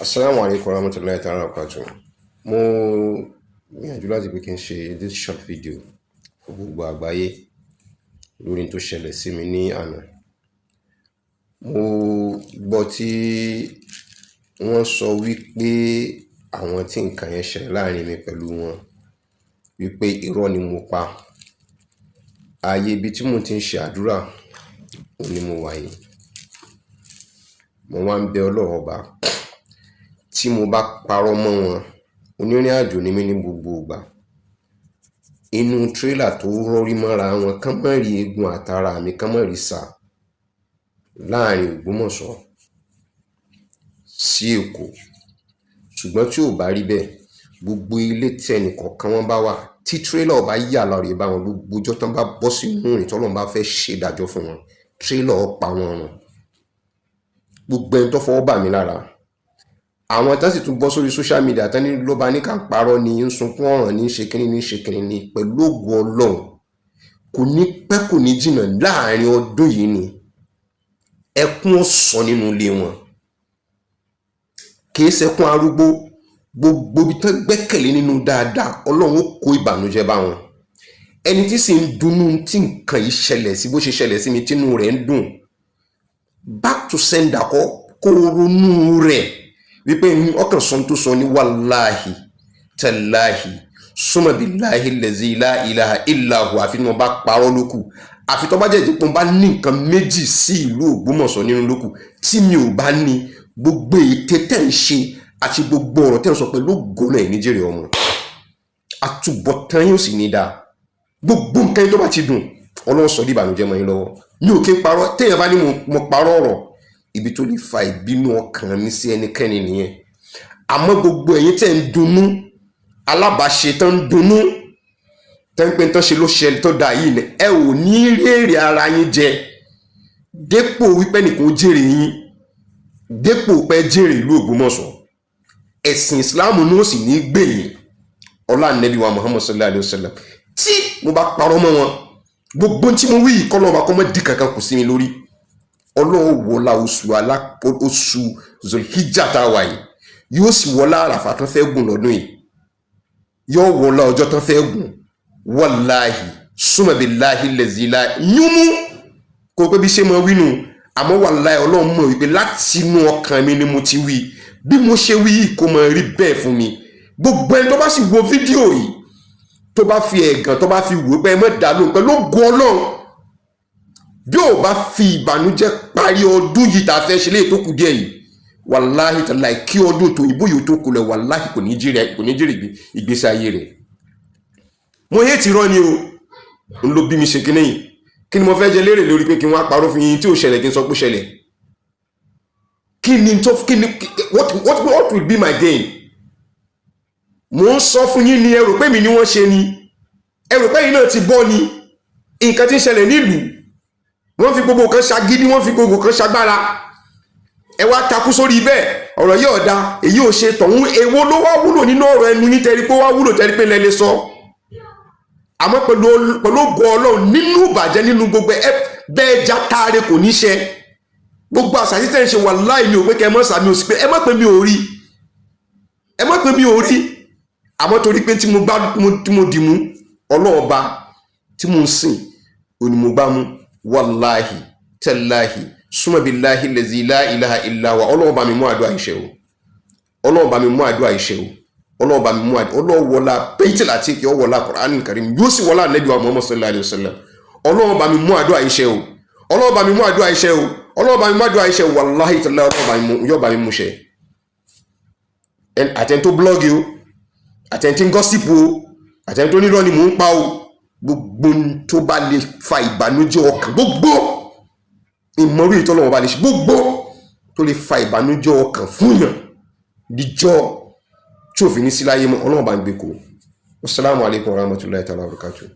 Assalamu alaikum warahmatullahi ta'ala wabarakatuh. Mo gbìyànjú láti pé kí n ṣe this short video fún gbogbo àgbáyé lórí tó ṣẹlẹ̀ sí mi ní àná. Mo gbọ́ tí wọ́n sọ wípé àwọn tí nǹkan yẹn ṣẹlẹ̀ láàrin mi pẹ̀lú wọn wípé irọ́ ni mo pa. Ààyè ibi tí mo ti ń ṣe àdúrà òun ni mo wà yìí. Mo wá ń bẹ Ọlọ́run Ọba tí mo bá parọ́ mọ́ wọn, onírìn àjò ni mí ní gbogbo ìgbà. Inú tírélà tó rọ́rí mọ́ra wọn kán mọ́ rí eegun àtàrà mi kán mọ́ rí sà láàrin Ògbómọ̀ṣọ́ sí Èkó. Ṣùgbọ́n tí ò bá rí bẹ́ẹ̀, gbogbo ilé tí ẹnìkọ̀ọ̀kan wọn bá wà tí tírélà ọba yà lọ́rẹ̀ bá wọn gbogbo ọjọ́ tán bá bọ́ sínú ìrìn tọ́lọ́run bá fẹ́ ṣe ìdájọ́ fún wọn, tírélà ó pa wọn run. Gbogbo ẹni tó fọwọ́ bà mí lára. Àwọn tán sì tún bọ́ sórí social media tán ní ló bá ní ká parọ́ ni ń sunkún ọ̀ràn ní ṣe kíní ní pẹ̀lú ògo Ọlọ́run. Kò ní pẹ́ kò ní jìnnà láàrin ọdún yìí ni ẹkún ó sọ nínú ilé wọn. Kìí ṣẹkún arúgbó, gbogbo ibi tán gbẹ́kẹ̀lé nínú dáadáa Ọlọ́run ó kó ìbànújẹ́ bá wọn. Ẹni tí sì ń dunnú tí nǹkan yìí ṣẹlẹ̀ sí bó ṣe ṣẹlẹ̀ sí mi tínú rẹ̀ ń dùn, back to sender kó ronú rẹ̀ wípé ọkàn sọ tó sọ ní wàláhì tàláhì súnmọ́ billahi allazi la ilaha illa hu àfi tí wọ́n bá parọ́ lókù, àfi tó bá jẹ́ ìdípọ̀ bá ní nǹkan méjì sí ìlú Ògbómọ̀ṣọ́ nínú lókù tí mi ò bá ní. Gbogbo ète tẹ́ ń ṣe àti gbogbo ọ̀rọ̀ tẹ́ ń sọ pẹ̀lú ògùnà ìníjèrè ọmọ àtúbọ̀tán yóò sì ní dáa. Gbogbo nǹkan tó bá ti dùn Ọlọ́run sọ di ìbànújẹ́ mọ́ yín lọ́wọ́. Mi ò kí ń parọ́, téèyàn bá ní mo parọ́ ọ̀rọ̀ ibi tó lè fa ìbínú ọkàn mi sí ẹnikẹ́ni nìyẹn. Àmọ́ gbogbo ẹ̀yin tẹ́ ń dunnú, alábàáṣe tán ń dunnú, tẹ́ ń pè tán ṣe ló ṣẹlẹ̀ tó dà yìí ni ẹ ò ní rèrè ara yín jẹ dépò wípé nìkan jèrè yín, dépò pé jèrè ìlú Ògbómọ̀ṣọ́. Ẹ̀sìn Ìsìláàmù ní ó sì ní gbẹ̀yìn ọlá Ànábì wa Muhammad sallallahu alaihi wasallam. Tí mo bá parọ́ mọ́ wọn, gbogbo tí mo wí yìí kọ́ lọ́ba kọ́ mọ́ dì kankan kù sí mi lórí. Ọlọ́run wọlá oṣù Zulhijjah tá a wà yìí, yóò sì wọlá àràfà tán fẹ́ gùn lọ́dún yìí, yóò wọlá ọjọ́ tán fẹ́ gùn. Wallahi summa billahi allazi la yúnmú kò pé bí ṣe mọ wínú, àmọ́ wallahi Ọlọ́run mọ̀ wípé láti inú ọkàn mi ni mo ti wí. Bí mo ṣe wí yìí kò mọ̀ rí bẹ́ẹ̀ fún mi. Gbogbo ẹni tó bá sì wo fídíò yìí tó bá fi ẹ̀gàn tó bá fi wò pé ẹ mọ̀ dá lóhùn pẹ̀lú ògo Ọlọ́run, bí ò bá fi ìbànújẹ́ parí ọdún yìí tá a fẹ́ ṣe léè tó kù díẹ̀ yìí, wàláhì tàláhì kí ọdún tó ìbò yìí tó kù lẹ̀ wàláhì kò ní jèrè ìgbésí ayé rẹ̀. Mo yé ti rọ́ ni o, ń lo bí mi ṣe kíní yìí. Kí ni mo fẹ́ jẹ lérè lórí pé kí wọ́n á parọ́ fún yín tí ò ṣẹlẹ̀ kí n sọ pé ṣẹlẹ̀? What will be my gain? Mo ń sọ fún yín ni ẹ rò pé mi ni wọ́n ṣe ni, ẹ rò pé yín náà ti bọ́ ni. Nǹkan tí ń ṣẹlẹ̀ nílùú, wọ́n fi gbogbo kan ṣagídí, wọ́n fi gbogbo kan ṣagbára. Ẹ wá takú sórí bẹ́ẹ̀, ọ̀rọ̀ yìí ọ̀dà, èyí ò ṣe tọ̀hún. Èwo ló wá wúlò nínú ọ̀rọ̀ ẹnu ní tẹ́rí pé wá wúlò tẹ́rí pé lẹ́lẹ́ sọ. Àmọ́ pẹ̀lú ògo Ọlọ́run nínú ìbàjẹ́ nínú gbogbo bẹ́ẹ̀ já taare kò ní ṣe. Gbogbo àṣà tí tẹ́ ń ṣe wàláhì mi ò pé kẹ́ ẹ mọ́ sàmì òsì pé ẹ mọ́ pé mi ò rí, ẹ mọ́ pé mi ò rí. Àmọ́ torí pé tí mo dì mú Ọlọ́run Ọba tí mo ń sìn òní mo bá mú. Wallahi tallahi summa billahi allazi la ilaha illa huwa. Ọlọ́run bá mi mú àdúrà iṣẹ́ o, Ọlọ́run bá mi mú àdúrà iṣẹ́ o, Ọlọ́run bá mi mú àdúrà. Ọlọ́run wọlá Baitul Atiq, ó wọlá Qur'anul Karim, yóò sì wọlá Ànábì wa Muhammad sallallahu alaihi wasallam. Ọlọ́run bá mi mú àdúrà iṣẹ́ o, Ọlọ́run bá mi mú àdúrà iṣẹ́ o, Ọlọ́run bá mi mú àdúrà iṣẹ́ o. Wallahi tallahi Ọlọ́run bá mi mú ṣẹ. Àtẹni tó blọ́ọ̀gì o, àtẹni tí ń gọ́sìpù o, àtẹni tó nírọ́ ni mò ń pa o, gbogbo tó bá lè fa ìbànújẹ́ ọkàn, gbogbo ìmọ̀rú ìtọ́lọ́wọ́ bá lè ṣe, gbogbo tó lè fa ìbànújẹ́ ọkàn fún yàn díjọ́ tí ò fi ní sí láyé mọ́, Ọlọ́run bá ń gbé kó. Assalamu alaikum warahmatullahi ta'ala wabarakatuh.